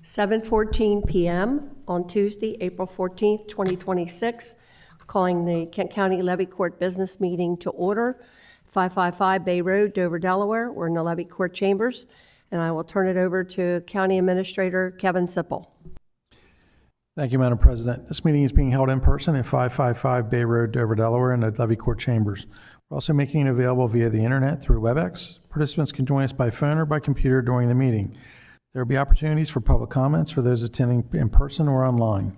7:14 p.m. on Tuesday, April 14th, 2026, calling the Kent County Levy Court Business Meeting to order, 555 Bay Road, Dover, Delaware. We're in the Levy Court chambers, and I will turn it over to County Administrator Kevin Sipple. Thank you, Madam President. This meeting is being held in person at 555 Bay Road, Dover, Delaware, in the Levy Court chambers. We're also making it available via the internet through WebEx. Participants can join us by phone or by computer during the meeting. There will be opportunities for public comments for those attending in person or online.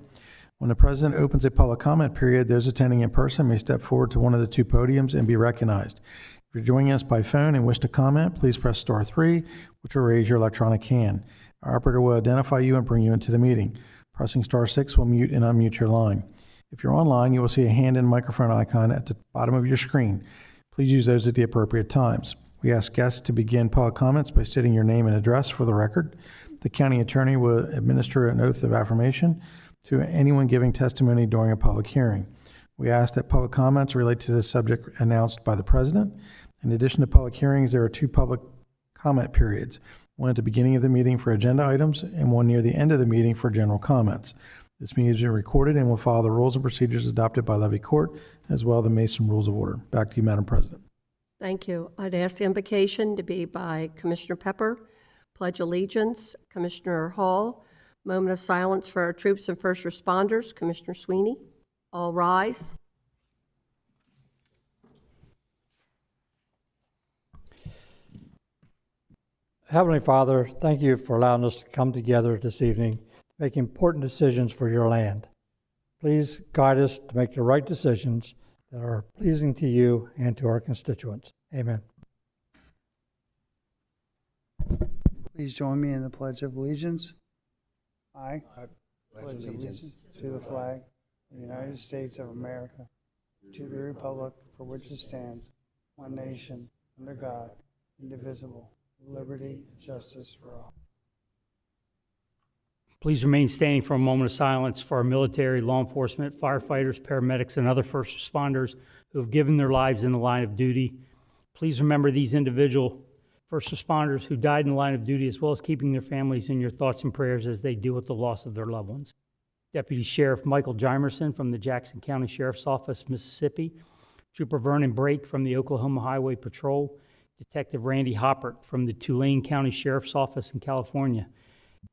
When the President opens a public comment period, those attending in person may step forward to one of the two podiums and be recognized. If you're joining us by phone and wish to comment, please press star 3, which will raise your electronic hand. Our operator will identify you and bring you into the meeting. Pressing star 6 will mute and unmute your line. If you're online, you will see a hand and microphone icon at the bottom of your screen. Please use those at the appropriate times. We ask guests to begin public comments by stating your name and address for the record. The county attorney will administer an oath of affirmation to anyone giving testimony during a public hearing. We ask that public comments relate to the subject announced by the President. In addition to public hearings, there are 2 public comment periods, one at the beginning of the meeting for agenda items and one near the end of the meeting for general comments. This meeting is being recorded and will follow the rules and procedures adopted by Levy Court, as well as the Mason Rules of Order. Back to you, Madam President. Thank you. I'd ask the invocation to be by Commissioner Pepper, Pledge Allegiance, Commissioner Hall, moment of silence for our troops and first responders, Commissioner Sweeney. All rise. Heavenly Father, thank you for allowing us to come together this evening to make important decisions for your land. Please guide us to make the right decisions that are pleasing to you and to our constituents. Amen. Please join me in the Pledge of Allegiance. I pledge allegiance to the flag of the United States of America, to the republic for which it stands, one nation, under God, indivisible, with liberty and justice for all. Please remain standing for a moment of silence for our military, law enforcement, firefighters, paramedics, and other first responders who have given their lives in the line of duty. Please remember these individual first responders who died in the line of duty, as well as keeping their families in your thoughts and prayers as they deal with the loss of their loved ones. Deputy Sheriff Michael Jimerson from the Jackson County Sheriff's Office, Mississippi. Trooper Vernon Brake from the Oklahoma Highway Patrol. Detective Randy Hoppert from the Tulane County Sheriff's Office in California.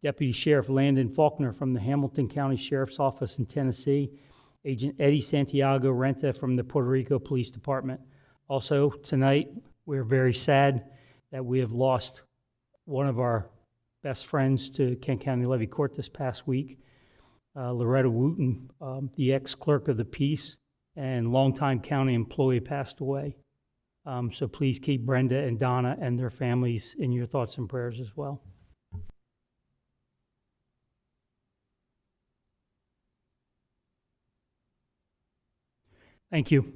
Deputy Sheriff Landon Faulkner from the Hamilton County Sheriff's Office in Tennessee. Agent Eddie Santiago Renta from the Puerto Rico Police Department. Also, tonight, we're very sad that we have lost one of our best friends to Kent County Levy Court this past week, Loretta Wooten, the ex-clerk of the peace and longtime county employee, passed away. So please keep Brenda and Donna and their families in your thoughts and prayers as well. Thank you.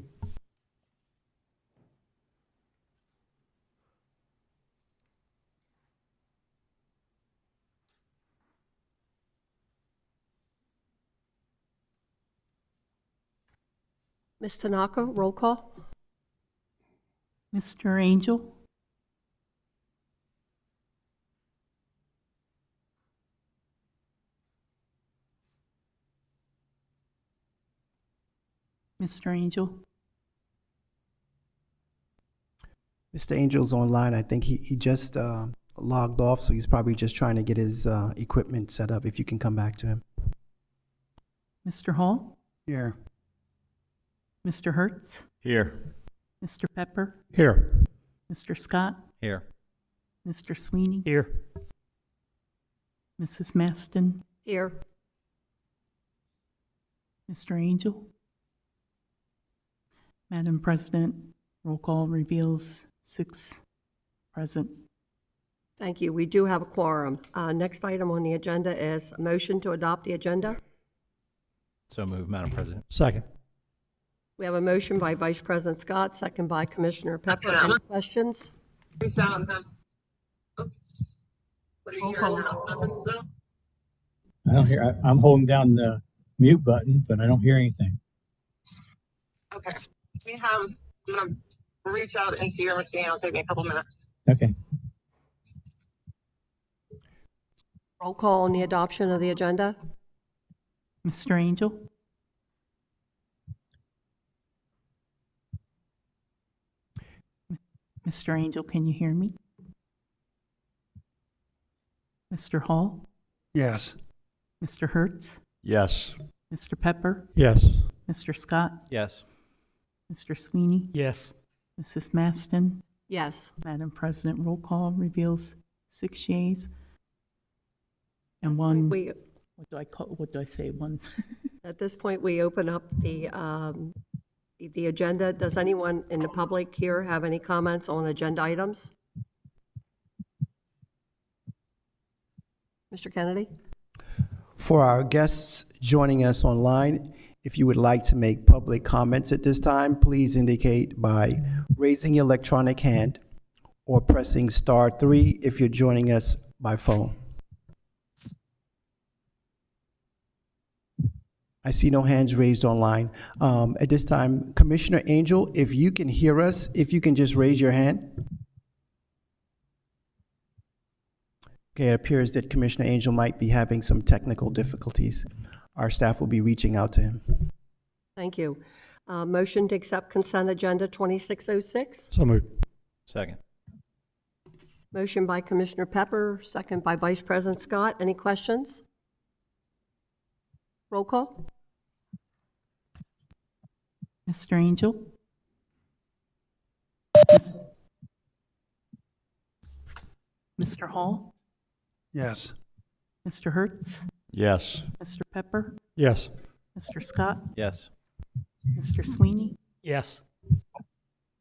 Ms. Tanaka, roll call. Mr. Angel? Mr. Angel? Mr. Angel's online. I think he just logged off, so he's probably just trying to get his equipment set up. If you can come back to him. Mr. Hall? Here. Mr. Hertz? Here. Mr. Pepper? Here. Mr. Scott? Here. Mr. Sweeney? Here. Mrs. Maston? Here. Mr. Angel? Madam President, roll call reveals 6 present. Thank you. We do have a quorum. Next item on the agenda is a motion to adopt the agenda. So moved, Madam President. Second. We have a motion by Vice President Scott, second by Commissioner Pepper. Any questions? Roll call. I don't hear. I'm holding down the mute button, but I don't hear anything. Okay. I'm going to reach out into your machine. It'll take me a couple minutes. Okay. Roll call on the adoption of the agenda. Mr. Angel? Mr. Angel, can you hear me? Mr. Hall? Yes. Mr. Hertz? Yes. Mr. Pepper? Yes. Mr. Scott? Yes. Mr. Sweeney? Yes. Mrs. Maston? Yes. Madam President, roll call reveals 6 yeas and one, We, what do I say, one? at this point, we open up the agenda. Does anyone in the public here have any comments on agenda items? Mr. Kennedy? For our guests joining us online, if you would like to make public comments at this time, please indicate by raising your electronic hand or pressing *3 if you're joining us by phone. I see no hands raised online. At this time, Commissioner Angel, if you can hear us, if you can just raise your hand. Okay, it appears that Commissioner Angel might be having some technical difficulties. Our staff will be reaching out to him. Thank you. Motion to accept consent agenda 2606. So moved. Second. Motion by Commissioner Pepper, second by Vice President Scott. Any questions? Roll call? Mr. Angel? Mr. Hall? Yes. Mr. Hertz? Yes. Mr. Pepper? Yes. Mr. Scott? Yes. Mr. Sweeney? Yes.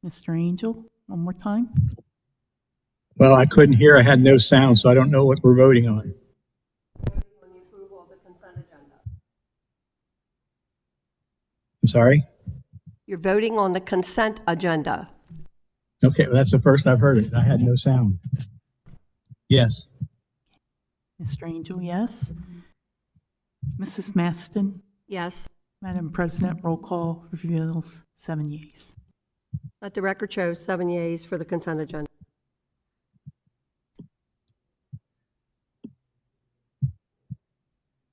Mr. Angel? One more time? Well, I couldn't hear. I had no sound, so I don't know what we're voting on. I'm sorry? You're voting on the consent agenda. Okay, well, that's the first I've heard it. I had no sound. Yes. Mr. Angel, yes. Mrs. Maston? Yes. Madam President, roll call reveals 7 yeas. Let the record show 7 yeas for the consent agenda.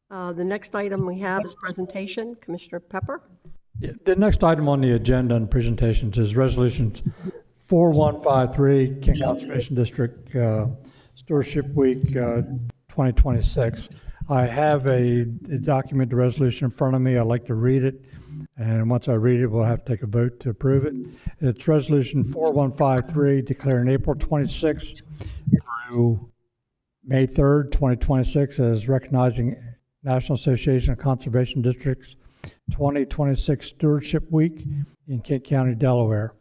The next item we have is presentation. Commissioner Pepper? Yeah, the next item on the agenda and presentations is Resolution 4153, Kent Conservation District Stewardship Week 2026. I have a document, the resolution in front of me. I'd like to read it, and once I read it, we'll have to take a vote to approve it. It's Resolution 4153, declaring April 26th through May 3rd, 2026 as recognizing National Association of Conservation Districts 2026 Stewardship Week in Kent County, Delaware.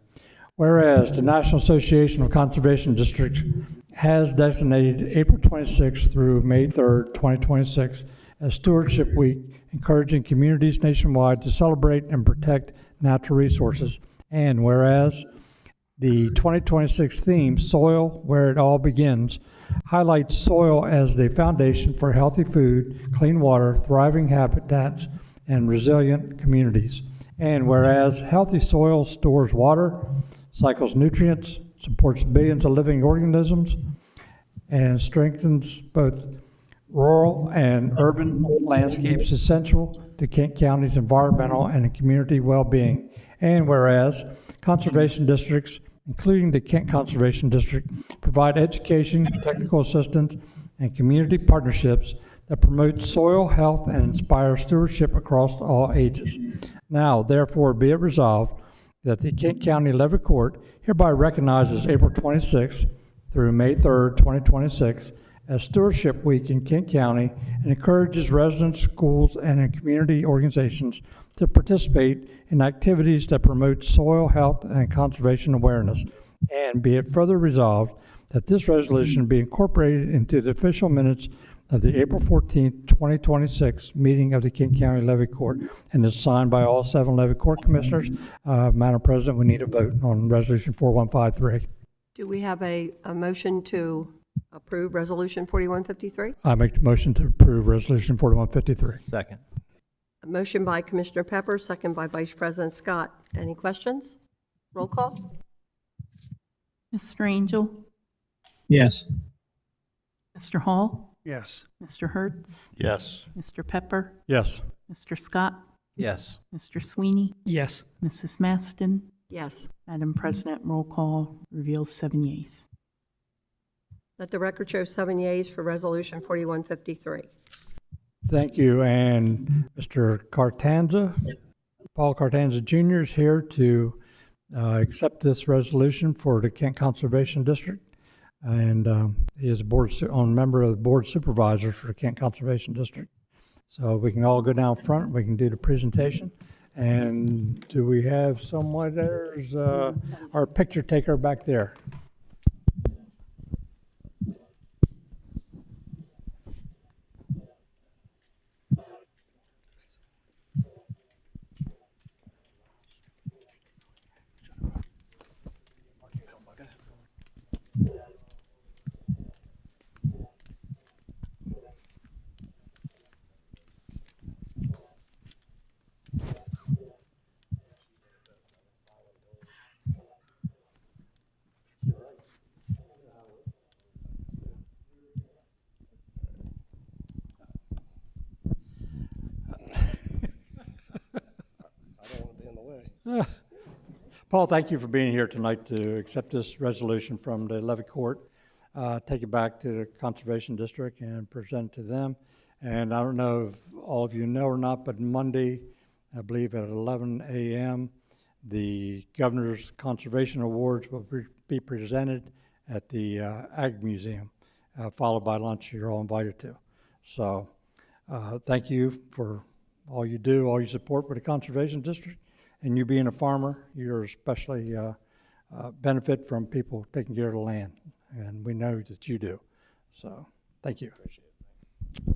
Whereas the National Association of Conservation Districts has designated April 26th through May 3rd, 2026 as Stewardship Week, encouraging communities nationwide to celebrate and protect natural resources. And whereas the 2026 theme, Soil Where It All Begins, highlights soil as the foundation for healthy food, clean water, thriving habitats, and resilient communities. And whereas healthy soil stores water, cycles nutrients, supports billions of living organisms, and strengthens both rural and urban landscapes essential to Kent County's environmental and community well-being. And whereas conservation districts, including the Kent Conservation District, provide education, technical assistance, and community partnerships that promote soil health and inspire stewardship across all ages. Now, therefore, be it resolved that the Kent County Levy Court hereby recognizes April 26th through May 3rd, 2026 as Stewardship Week in Kent County and encourages residents, schools, and community organizations to participate in activities that promote soil health and conservation awareness. And be it further resolved that this resolution be incorporated into the official minutes of the April 14th, 2026 meeting of the Kent County Levy Court and is signed by all 7 Levy Court Commissioners. Madam President, we need a vote on Resolution 4153. Do we have a motion to approve Resolution 4153? I make the motion to approve Resolution 4153. Second. A motion by Commissioner Pepper, second by Vice President Scott. Any questions? Roll call? Mr. Angel? Yes. Mr. Hall? Yes. Mr. Hertz, Yes. Mr. Pepper, Yes. Mr. Scott, Yes. Mr. Sweeney, Yes. Mrs. Maston. Yes. Madam President, roll call reveals 7 yeas. Let the record show 7 yeas for Resolution 4153. Thank you. And Mr. Cartanza, Paul Cartanza Jr. is here to accept this resolution for the Kent Conservation District. And he is a member of the Board of Supervisors for the Kent Conservation District. So we can all go down front, we can do the presentation. And do we have someone, there's our picture taker back there. Paul, thank you for being here tonight to accept this resolution from the Levy Court, take it back to the Conservation District and present it to them. And I don't know if all of you know or not, but Monday, I believe at 11 a.m., the Governor's Conservation Awards will be presented at the Ag Museum, followed by lunch you're all invited to. So thank you for all you do, all you support with the Conservation District. And you being a farmer, you're especially benefit from people taking care of the land, and we know that you do. So, thank you.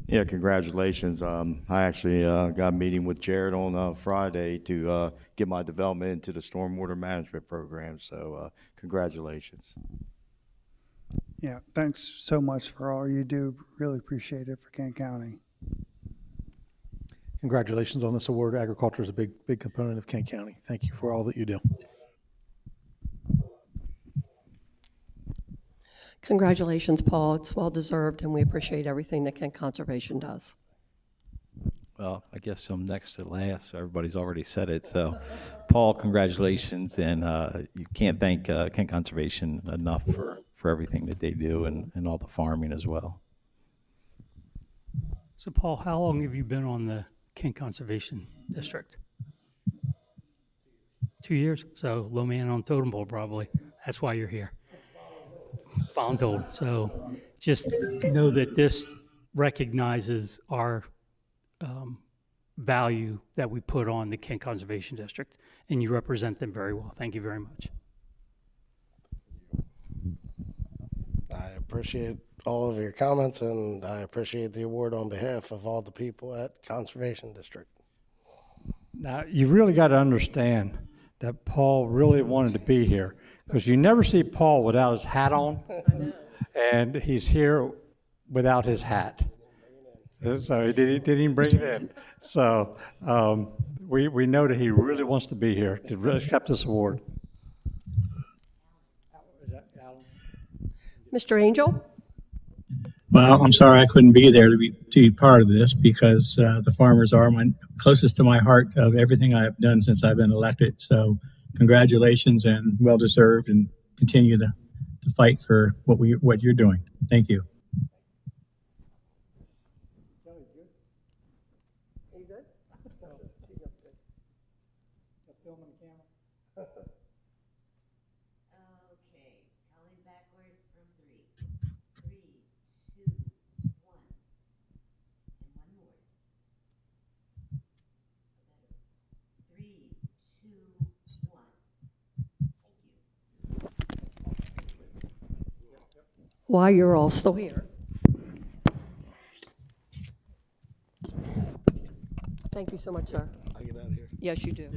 Yeah, congratulations. I actually got a meeting with Jared on Friday to get my development into the stormwater management program. So, congratulations. Yeah, thanks so much for all you do. Really appreciate it for Kent County. Congratulations on this award. Agriculture is a big component of Kent County. Thank you for all that you do. Congratulations, Paul. It's well-deserved, and we appreciate everything that Kent Conservation does. Well, I guess I'm next to last. So everybody's already said it. So, Paul, congratulations. And you can't thank Kent Conservation enough for everything that they do and all the farming as well. So, Paul, how long have you been on the Kent Conservation District? 2 years? So, low man on totem pole, probably. That's why you're here. Voluntold. So, just know that this recognizes our value that we put on the Kent Conservation District, and you represent them very well. Thank you very much. I appreciate all of your comments, and I appreciate the award on behalf of all the people at Conservation District. Now, you really got to understand that Paul really wanted to be here, because you never see Paul without his hat on, and he's here without his hat. So he didn't even bring it in. So we know that he really wants to be here to really accept this award. Mr. Angel? Well, I'm sorry I couldn't be there to be part of this because the farmers are my closest to my heart of everything I have done since I've been elected. So congratulations and well deserved, and continue to fight for what you're doing. Thank you. While you're all still here. Thank you so much, sir. I get out of here. Yes, you do.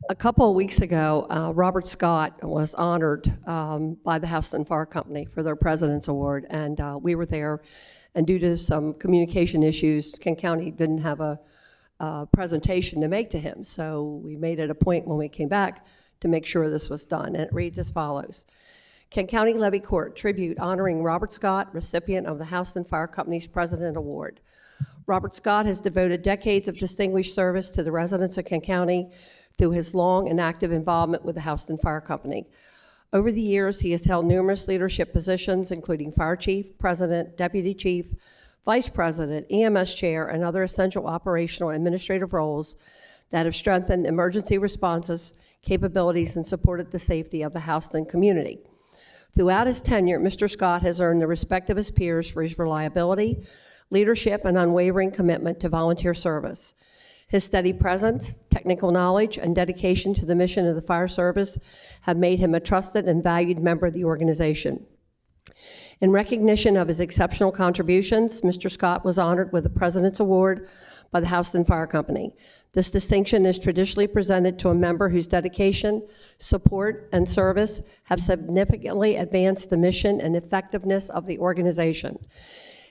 A couple of weeks ago, Robert Scott was honored by the Houston Fire Company for their President's Award, and we were there. And due to some communication issues, Kent County didn't have a presentation to make to him. So we made it a point when we came back to make sure this was done, and it reads as follows. Kent County Levy Court tribute honoring Robert Scott, recipient of the Houston Fire Company's President Award. Robert Scott has devoted decades of distinguished service to the residents of Kent County through his long and active involvement with the Houston Fire Company. Over the years, he has held numerous leadership positions, including fire chief, president, deputy chief, vice president, EMS chair, and other essential operational and administrative roles that have strengthened emergency responses, capabilities, and supported the safety of the Houston community. Throughout his tenure, Mr. Scott has earned the respect of his peers for his reliability, leadership, and unwavering commitment to volunteer service. His steady presence, technical knowledge, and dedication to the mission of the fire service have made him a trusted and valued member of the organization. In recognition of his exceptional contributions, Mr. Scott was honored with the President's Award by the Houston Fire Company. This distinction is traditionally presented to a member whose dedication, support, and service have significantly advanced the mission and effectiveness of the organization.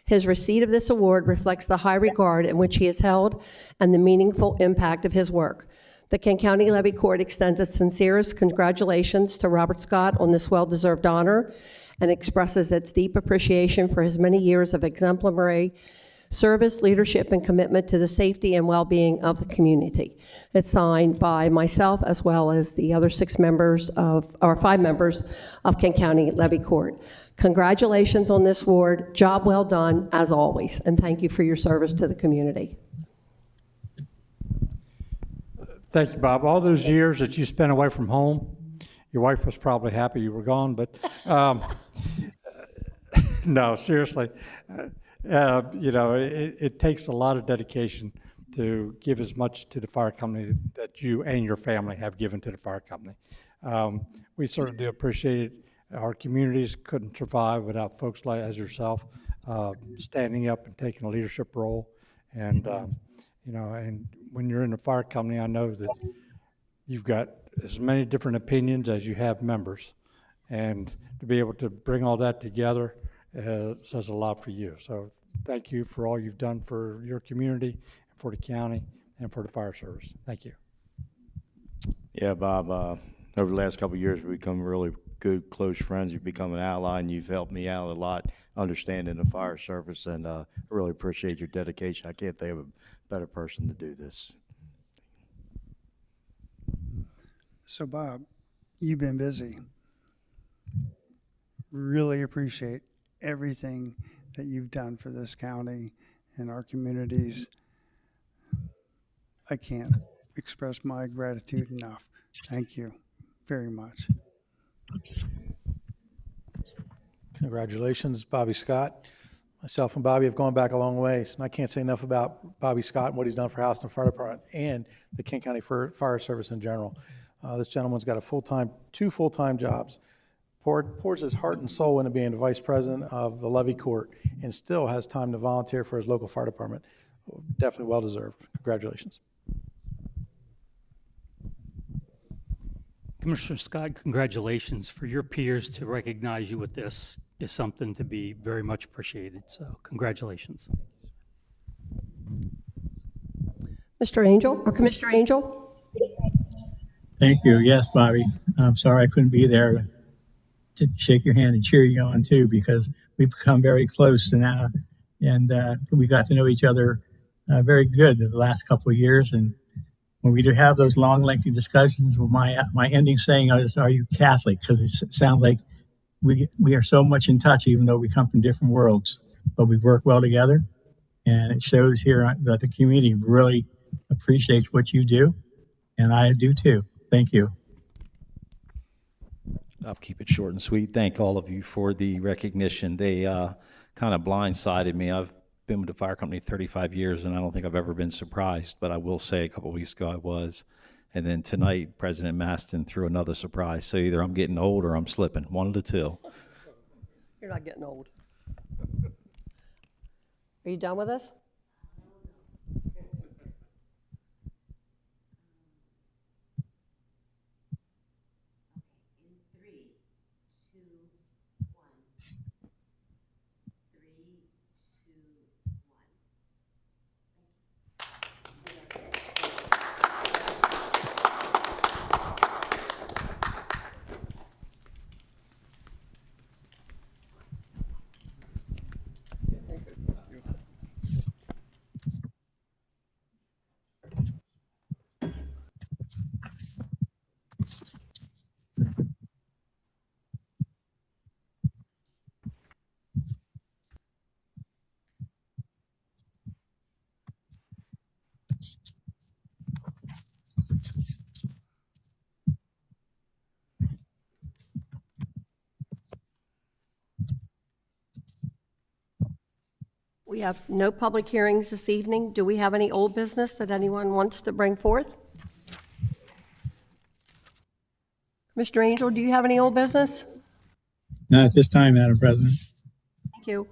His receipt of this award reflects the high regard in which he is held and the meaningful impact of his work. The Kent County Levy Court extends its sincerest congratulations to Robert Scott on this well-deserved honor and expresses its deep appreciation for his many years of exemplary service, leadership, and commitment to the safety and well-being of the community. It's signed by myself as well as the other 5 members of Kent County Levy Court. Congratulations on this award. Job well done, as always, and thank you for your service to the community. Thank you, Bob. All those years that you spent away from home, your wife was probably happy you were gone, but no, seriously. It takes a lot of dedication to give as much to the fire company that you and your family have given to the fire company. We certainly do appreciate it. Our communities couldn't survive without folks like as yourself standing up and taking a leadership role. And and when you're in the fire company, I know that you've got as many different opinions as you have members, and to be able to bring all that together says a lot for you. So thank you for all you've done for your community, for the county, and for the fire service. Thank you. Yeah, Bob, over the last couple of years, we've become really good, close friends. You've become an ally, and you've helped me out a lot understanding the fire service, and I really appreciate your dedication. I can't think of a better person to do this. So, Bob, you've been busy. Really appreciate everything that you've done for this county and our communities. I can't express my gratitude enough. Thank you very much. Congratulations, Bobby Scott. Myself and Bobby have gone back a long ways, and I can't say enough about Bobby Scott and what he's done for Houston Fire Department and the Kent County Fire Service in general. This gentleman's got two full-time jobs, pours his heart and soul into being the vice president of the Levy Court, and still has time to volunteer for his local fire department. Definitely well-deserved. Congratulations. Commissioner Scott, congratulations. For your peers to recognize you with this is something to be very much appreciated. So congratulations. Mr. Angel, or Commissioner Angel? Thank you. Yes, Bobby. I'm sorry I couldn't be there to shake your hand and cheer you on too, because we've become very close and we got to know each other very good the last couple of years. And when we do have those long, lengthy discussions, my ending saying is, "Are you Catholic?" Because it sounds like we are so much in touch, even though we come from different worlds. But we work well together, and it shows here that the community really appreciates what you do, and I do too. Thank you. I'll keep it short and sweet. Thank all of you for the recognition. They kind of blindsided me. I've been with the fire company 35 years, and I don't think I've ever been surprised, but I will say a couple of weeks ago I was. And then tonight, President Maston threw another surprise. So either I'm getting old or I'm slipping, one of the two. You're not getting old. Are you done with us? We have no public hearings this evening. Do we have any old business that anyone wants to bring forth? Mr. Angel, do you have any old business? Not at this time, Madam President. Thank you.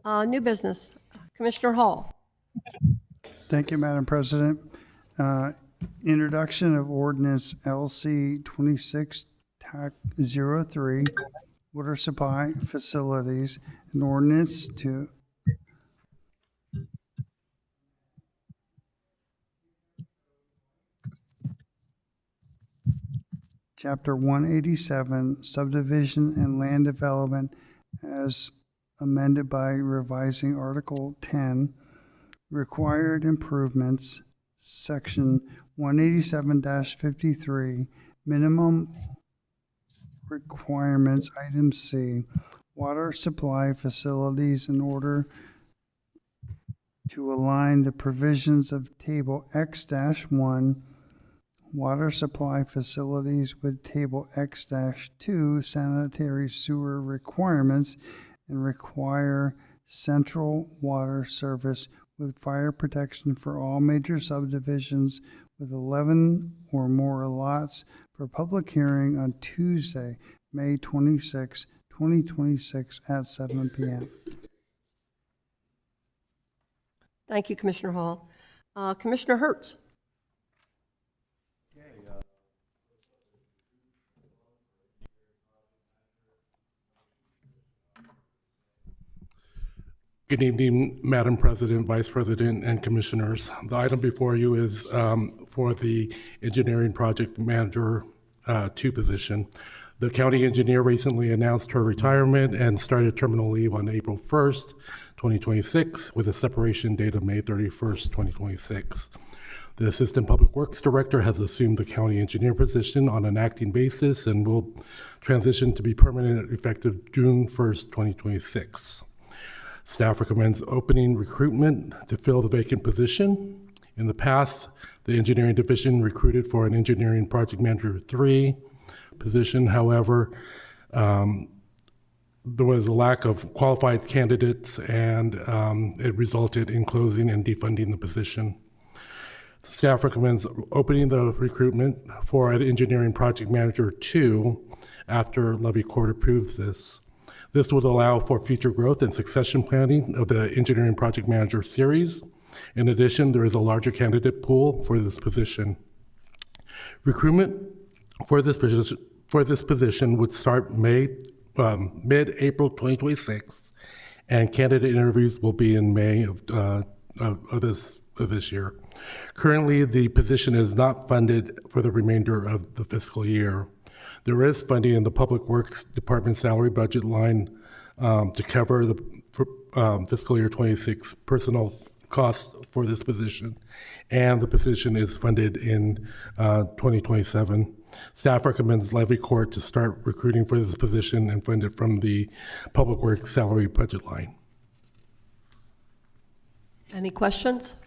New business. Commissioner Hall. Thank you, Madam President. Introduction of ordinance LC 26-03, water supply facilities, an ordinance to Chapter 187, subdivision and land development as amended by revising Article 10, required improvements, Section 187-53, minimum requirements, Item C, water supply facilities in order to align the provisions of Table X-1 water supply facilities with Table X-2 sanitary sewer requirements and require central water service with fire protection for all major subdivisions with 11 or more lots for public hearing on Tuesday, May 26, 2026 at 7 p.m. Thank you, Commissioner Hall. Commissioner Hertz. Good evening, Madam President, Vice President, and Commissioners. The item before you is for the Engineering Project Manager 2 position. The county engineer recently announced her retirement and started terminal leave on April 1st, 2026, with a separation date of May 31st, 2026. The Assistant Public Works Director has assumed the county engineer position on an acting basis and will transition to be permanent effective June 1st, 2026. Staff recommends opening recruitment to fill the vacant position. In the past, the engineering division recruited for an engineering project manager 3 position. However, there was a lack of qualified candidates, and it resulted in closing and defunding the position. Staff recommends opening the recruitment for an engineering project manager 2 after Levy Court approves this. This would allow for future growth and succession planning of the engineering project manager series. In addition, there is a larger candidate pool for this position. Recruitment for this position would start mid-April 2026, and candidate interviews will be in May of this year. Currently, the position is not funded for the remainder of the fiscal year. There is funding in the Public Works Department salary budget line to cover the fiscal year 26 personnel costs for this position, and the position is funded in 2027. Staff recommends Levy Court to start recruiting for this position and fund it from the Public Works salary budget line. Any questions?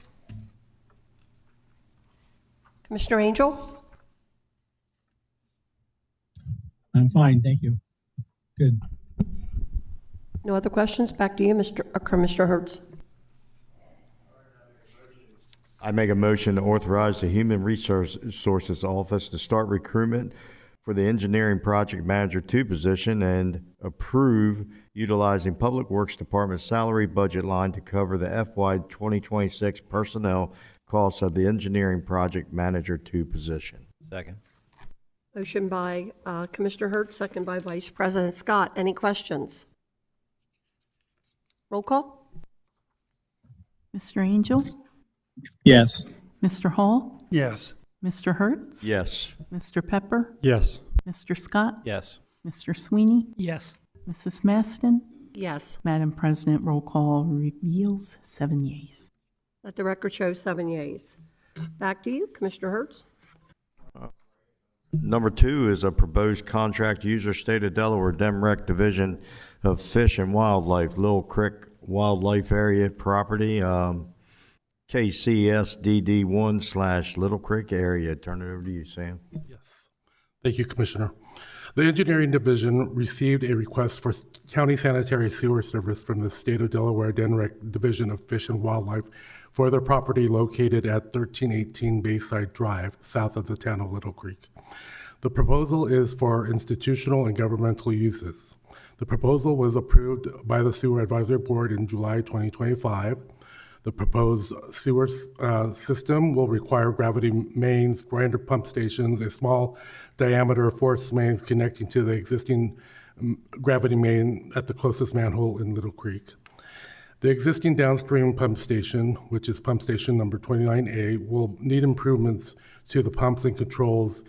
Commissioner Angel? I'm fine, thank you. Good. No other questions? Back to you, Commissioner Hertz. I make a motion to authorize the Human Resources Office to start recruitment for the Engineering Project Manager 2 position and approve utilizing Public Works Department salary budget line to cover the FY 2026 personnel costs of the Engineering Project Manager 2 position. Second. Motion by Commissioner Hertz, second by Vice President Scott. Any questions? Roll call. Mr. Angel? Yes. Mr. Hall? Yes. Mr. Hertz? Yes. Mr. Pepper? Yes. Mr. Scott? Yes. Mr. Sweeney? Yes. Mrs. Maston? Yes. Madam President, roll call reveals 7 yeas. Let the record show 7 yeas. Back to you, Commissioner Hertz. Number 2 is a proposed contract user, State of Delaware, DEMREC Division of Fish and Wildlife, Little Creek Wildlife Area property. KCSDD1/Little Creek area. Turn it over to you, Sam. Yes. Thank you, Commissioner. The Engineering Division received a request for county sanitary sewer service from the State of Delaware DENREC Division of Fish and Wildlife for their property located at 1318 Bayside Drive, south of the town of Little Creek. The proposal is for institutional and governmental uses. The proposal was approved by the Sewer Advisory Board in July 2025. The proposed sewer system will require gravity mains, grinder pump stations, a small diameter force mains connecting to the existing gravity main at the closest manhole in Little Creek. The existing downstream pump station, which is pump station number 29A, will need improvements to the pumps and controls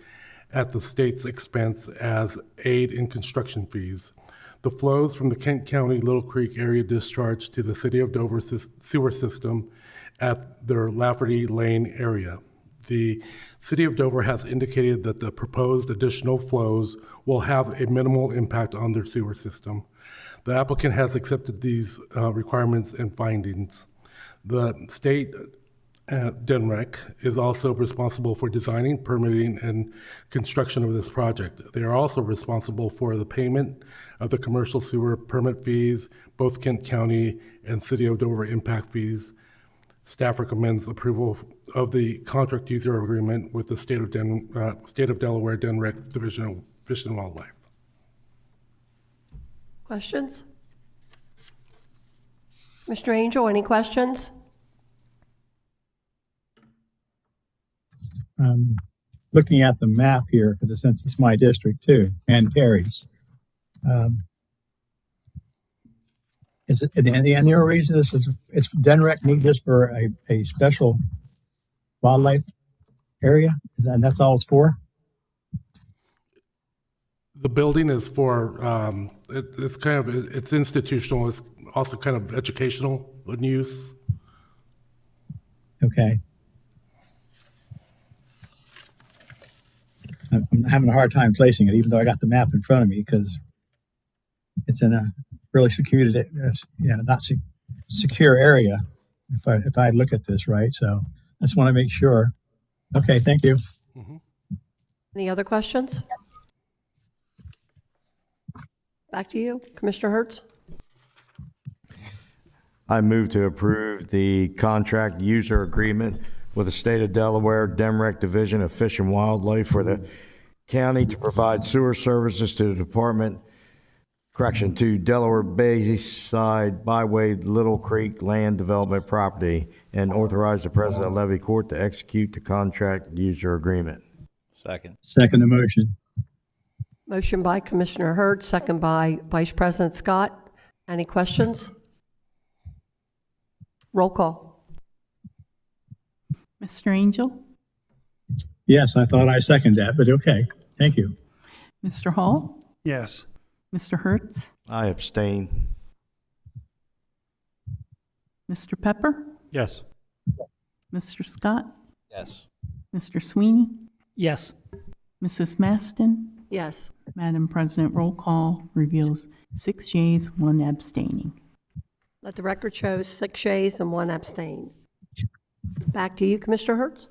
at the state's expense as aid in construction fees. The flows from the Kent County Little Creek area discharge to the City of Dover sewer system at their Lafferty Lane area. The City of Dover has indicated that the proposed additional flows will have a minimal impact on their sewer system. The applicant has accepted these requirements and findings. The state DENREC is also responsible for designing, permitting, and construction of this project. They are also responsible for the payment of the commercial sewer permit fees, both Kent County and City of Dover impact fees. Staff recommends approval of the contract user agreement with the State of Delaware DENREC Division of Fish and Wildlife. Questions? Mr. Angel, any questions? Looking at the map here, because since it's my district too, and Terry's. Is it, and the only reason this is, it's DENREC need this for a special wildlife area, and that's all it's for? The building is for, it's kind of, it's institutional, it's also kind of educational in use. Okay. I'm having a hard time placing it, even though I got the map in front of me, because it's in a really secluded, secure area. If I look at this right, so I just want to make sure. Okay, thank you. Mm-hmm. Any other questions? Back to you, Commissioner Hertz. I move to approve the contract user agreement with the State of Delaware DENREC Division of Fish and Wildlife for the county to provide sewer services to the department, to Delaware Bayside Byway Little Creek Land Development Property, and authorize the President of Levy Court to execute the contract user agreement. Second. Second the motion. Motion by Commissioner Hertz, second by Vice President Scott. Any questions? Roll call. Mr. Angel? Yes, I thought I seconded that, but okay. Thank you. Mr. Hall? Yes. Mr. Hertz? I abstain. Mr. Pepper? Yes. Mr. Scott? Yes. Mr. Sweeney? Yes. Mrs. Maston? Yes. Madam President, roll call reveals 6 yeas, 1 abstaining. Let the record show 6 yeas and 1 abstain. Back to you, Commissioner Hertz.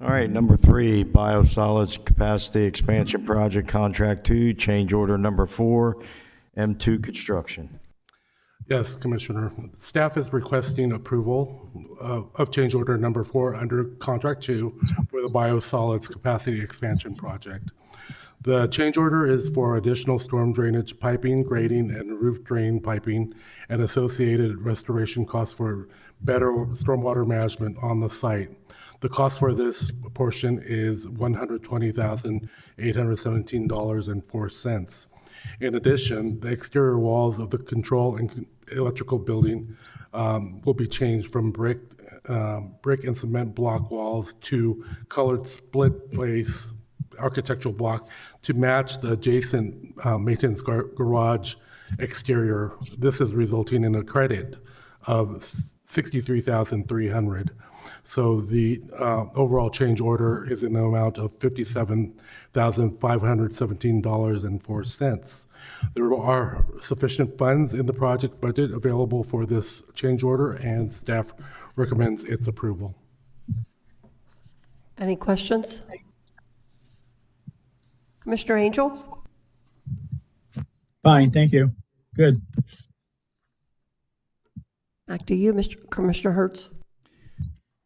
All right, number 3, Biosolids Capacity Expansion Project Contract 2, change order number 4, M2 Construction. Yes, Commissioner. Staff is requesting approval of change order number 4 under contract 2 for the Biosolids Capacity Expansion Project. The change order is for additional storm drainage piping, grading, and roof drain piping, and associated restoration costs for better stormwater management on the site. The cost for this portion is $120,817.04. In addition, the exterior walls of the control and electrical building will be changed from brick and cement block walls to colored split face architectural block to match the adjacent maintenance garage exterior. This is resulting in a credit of $63,300. So the overall change order is in the amount of $57,517.04. There are sufficient funds in the project budget available for this change order, and staff recommends its approval. Any questions? Commissioner Angel? Fine, thank you. Good. Back to you, Commissioner Hertz.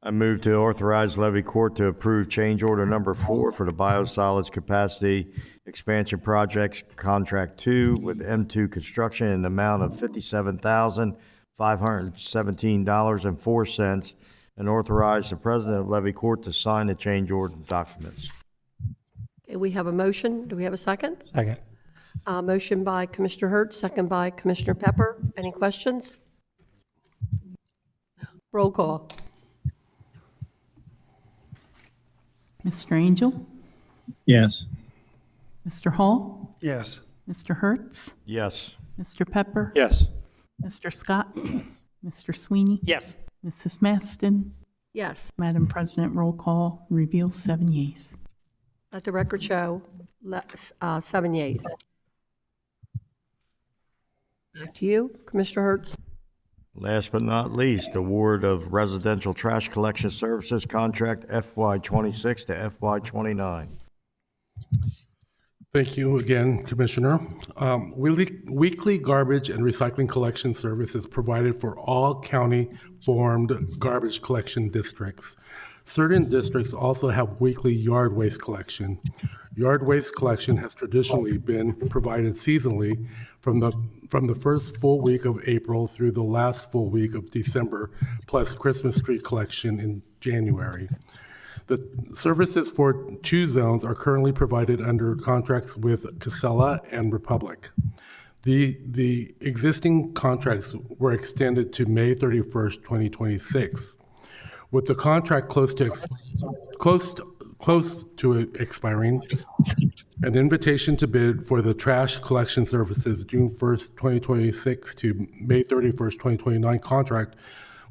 I move to authorize Levy Court to approve change order number 4 for the biosolids capacity expansion projects, contract 2 with M2 Construction in the amount of $57,517.04, and authorize the president of Levy Court to sign the change order documents. Okay, we have a motion. Do we have a second? Second. Motion by Commissioner Hertz, second by Commissioner Pepper. Any questions? Roll call. Mr. Angel? Yes. Mr. Hall? Yes. Mr. Hertz? Yes. Mr. Pepper? Yes. Mr. Scott? Mr. Sweeney? Yes. Mrs. Maston? Yes. Madam President, roll call reveals 7 yeas. Let the record show 7 yeas. Back to you, Commissioner Hertz. Last but not least, award of residential trash collection services contract FY26 to FY29. Thank you again, Commissioner. Weekly garbage and recycling collection service is provided for all county-formed garbage collection districts. Certain districts also have weekly yard waste collection. Yard waste collection has traditionally been provided seasonally from the first full week of April through the last full week of December, plus Christmas tree collection in January. The services for 2 zones are currently provided under contracts with Casella and Republic. The existing contracts were extended to May 31st, 2026. With the contract close to expiring, an invitation to bid for the trash collection services June 1st, 2026 to May 31st, 2029 contract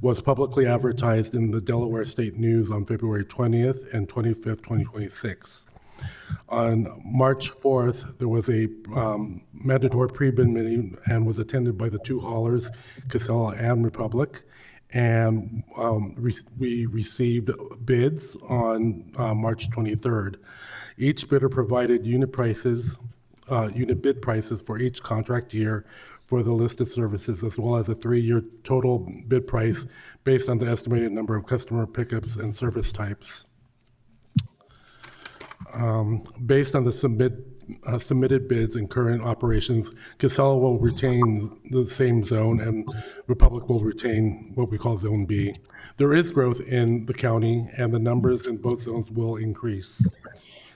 was publicly advertised in the Delaware State News on February 20th and 25th, 2026. On March 4th, there was a mandatory pre-bid meeting and was attended by the 2 haulers, Casella and Republic. And we received bids on March 23rd. Each bidder provided unit bid prices for each contract year for the listed services, as well as a 3-year total bid price based on the estimated number of customer pickups and service types. Based on the submitted bids and current operations, Casella will retain the same zone and Republic will retain what we call Zone B. There is growth in the county and the numbers in both zones will increase.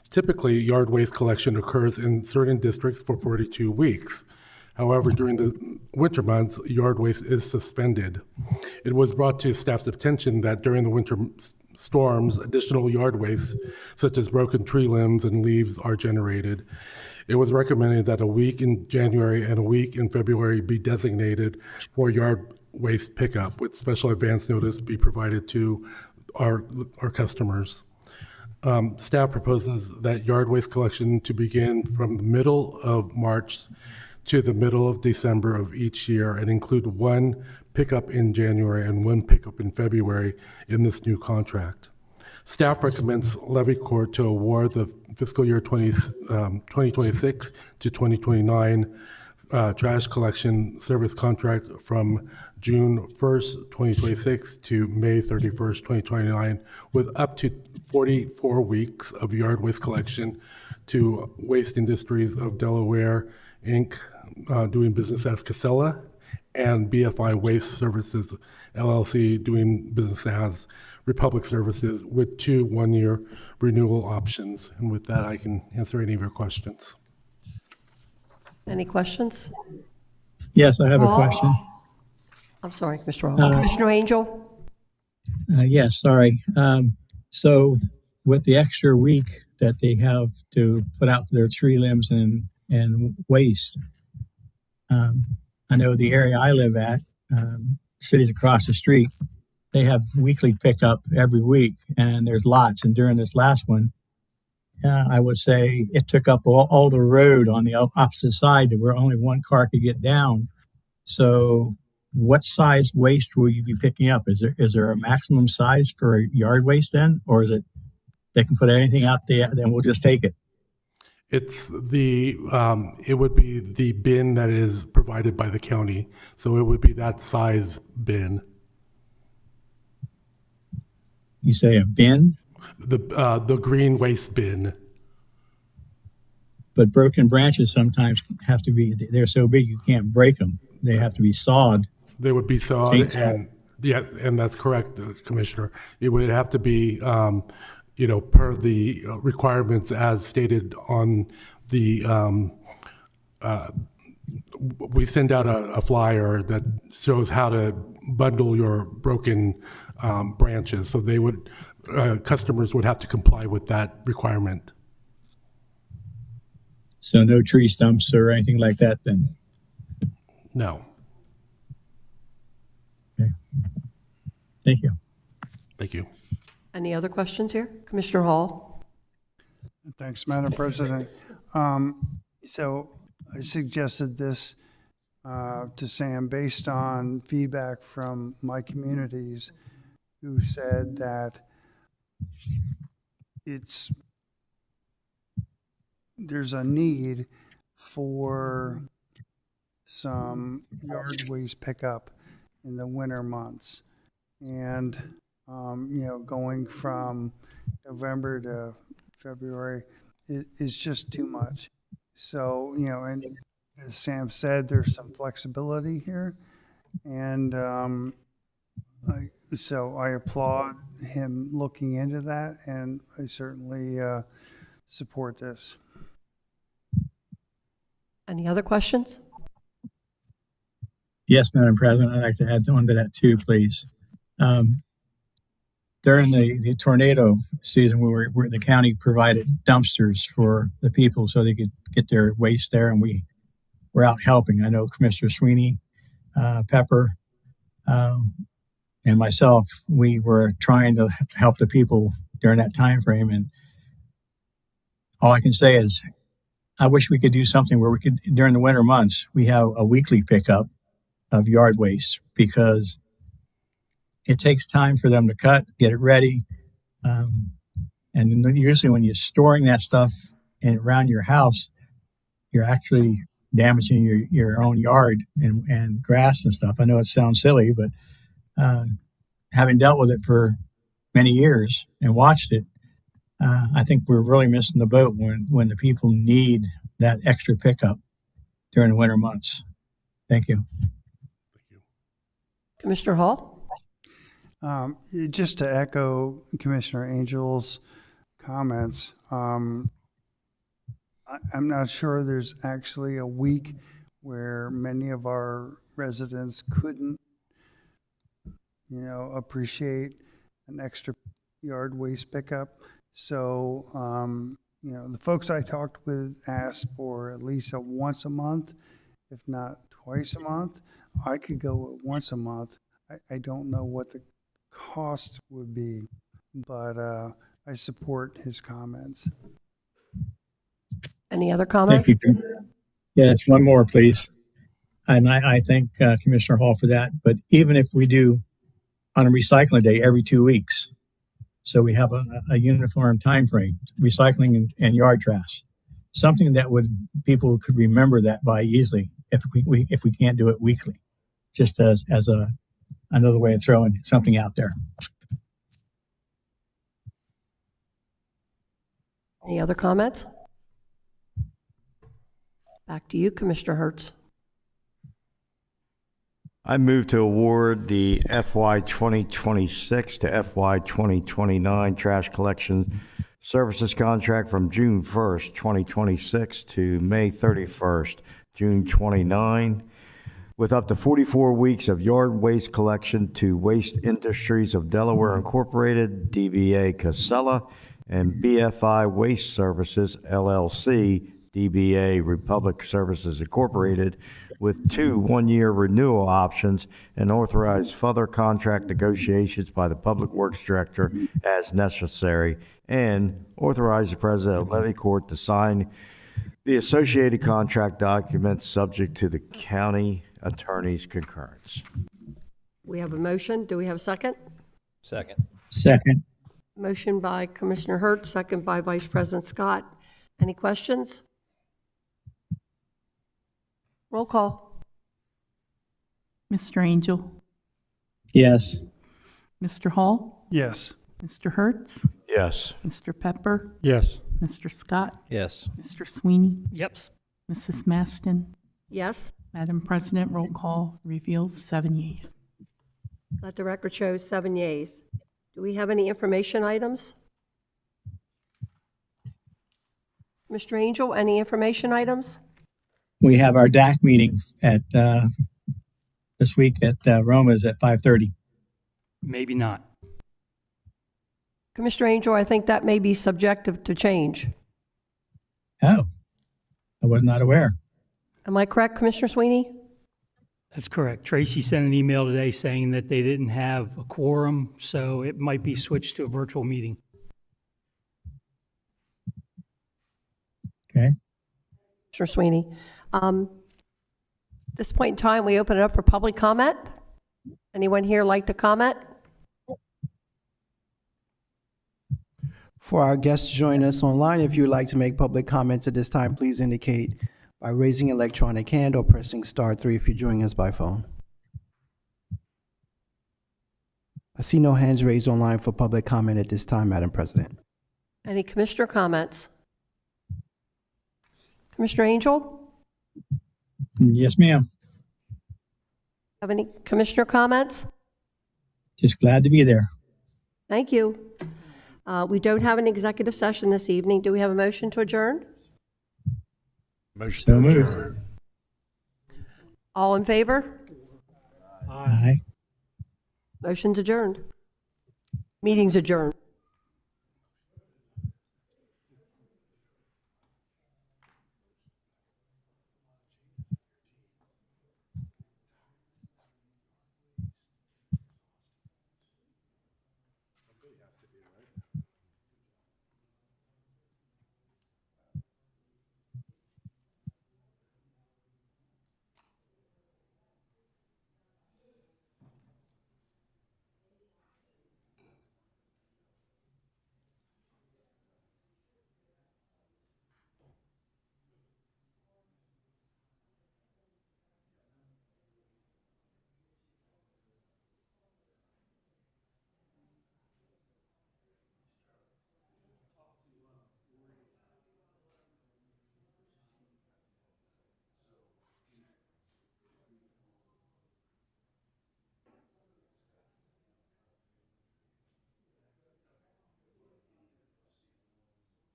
Typically, yard waste collection occurs in certain districts for 42 weeks. However, during the winter months, yard waste is suspended. It was brought to staff's attention that during the winter storms, additional yard waste, such as broken tree limbs and leaves, are generated. It was recommended that a week in January and a week in February be designated for yard waste pickup, with special advance notice be provided to our customers. Staff proposes that yard waste collection to begin from the middle of March to the middle of December of each year and include 1 pickup in January and 1 pickup in February in this new contract. Staff recommends Levy Court to award the fiscal year 2026 to 2029 trash collection service contract from June 1st, 2026 to May 31st, 2029, with up to 44 weeks of yard waste collection to Waste Industries of Delaware, Inc., doing business as Casella, and BFI Waste Services, LLC, doing business as Republic Services, with 2 one-year renewal options. And with that, I can answer any of your questions. Any questions? Yes, I have a Hall? question. I'm sorry, Mr. Hall. Commissioner Angel? Yes, sorry. So with the extra week that they have to put out their tree limbs and waste, I know the area I live at, cities across the street, they have weekly pickup every week, and there's lots. And during this last one, I would say it took up all the road on the opposite side to where only one car could get down. So what size waste will you be picking up? Is there a maximum size for yard waste then? Or is it they can put anything out there and we'll just take it? It's it would be the bin that is provided by the county. So it would be that size bin. You say a bin? The green waste bin. But broken branches sometimes have to be, they're so big you can't break them. They have to be sawed. They would be sawed, and yeah, and that's correct, Commissioner. It would have to be, per the requirements as stated on the. We send out a flyer that shows how to bundle your broken branches. So they would, customers would have to comply with that requirement. So no tree stumps or anything like that then? No. Okay. Thank you. Thank you. Any other questions here? Commissioner Hall? Thanks, Madam President. So I suggested this to Sam based on feedback from my communities who said that there's a need for some yard waste pickup in the winter months. And, going from November to February is just too much. So, and as Sam said, there's some flexibility here. And so I applaud him looking into that, and I certainly support this. Any other questions? Yes, Madam President, I'd like to add on to that too, please. During the tornado season, where the county provided dumpsters for the people so they could get their waste there, and we were out helping. I know Commissioner Sweeney, Pepper, and myself, we were trying to help the people during that time frame. And all I can say is, I wish we could do something where we could, during the winter months, we have a weekly pickup of yard waste, because it takes time for them to cut, get it ready. And usually when you're storing that stuff around your house, you're actually damaging your own yard and grass and stuff. I know it sounds silly, but having dealt with it for many years and watched it, I think we're really missing the boat when the people need that extra pickup during the winter months. Thank you. Commissioner Hall? Just to echo Commissioner Angel's comments, I'm not sure there's actually a week where many of our residents couldn't, appreciate an extra yard waste pickup. So, the folks I talked with asked for at least a once a month, if not twice a month. I could go once a month. I don't know what the cost would be, but I support his comments. Any other comments? Thank you. Yes, one more, please. And I thank Commissioner Hall for that. But even if we do on a recycling day every 2 weeks, so we have a uniform time frame, recycling and yard trash, something that people could remember that by easily if we can't do it weekly, just as another way of throwing something out there. Any other comments? Back to you, Commissioner Hertz. I move to award the FY 2026 to FY 2029 trash collection services contract from June 1st, 2026 to May 31st, June 29, with up to 44 weeks of yard waste collection to Waste Industries of Delaware Incorporated, DBA Casella, and BFI Waste Services, LLC, DBA Republic Services Incorporated, with 2 one-year renewal options and authorize further contract negotiations by the Public Works Director as necessary, and authorize the President of Levy Court to sign the associated contract documents subject to the county attorney's concurrence. We have a motion. Do we have a second? Second. Second. Motion by Commissioner Hertz, second by Vice President Scott. Any questions? Roll call. Mr. Angel, Yes. Mr. Hall, Yes. Mr. Hertz, Yes. Mr. Pepper, Yes. Mr. Scott, Yes. Mr. Sweeney, Yep. Mrs. Maston. Yes. Madam President, roll call reveals 7 yeas. Let the record show 7 yeas. Do we have any information items? Mr. Angel, any information items? We have our DAC meeting at, this week at Roma's at 5:30. Maybe not. Commissioner Angel, I think that may be subjective to change. Oh, I was not aware. Am I correct, Commissioner Sweeney? That's correct. Tracy sent an email today saying that they didn't have a quorum, so it might be switched to a virtual meeting. Okay. Commissioner Sweeney. This point in time, we open it up for public comment. Anyone here like to comment? For our guests joining us online, if you would like to make public comments at this time, please indicate by raising an electronic hand or pressing *3 if you're joining us by phone. I see no hands raised online for public comment at this time, Madam President. Any commissioner comments? Commissioner Angel? Yes, ma'am. Have any commissioner comments? Just glad to be there. Thank you. We don't have an executive session this evening. Do we have a motion to adjourn? So moved. All in favor? Aye. Motion's adjourned. Meeting's adjourned.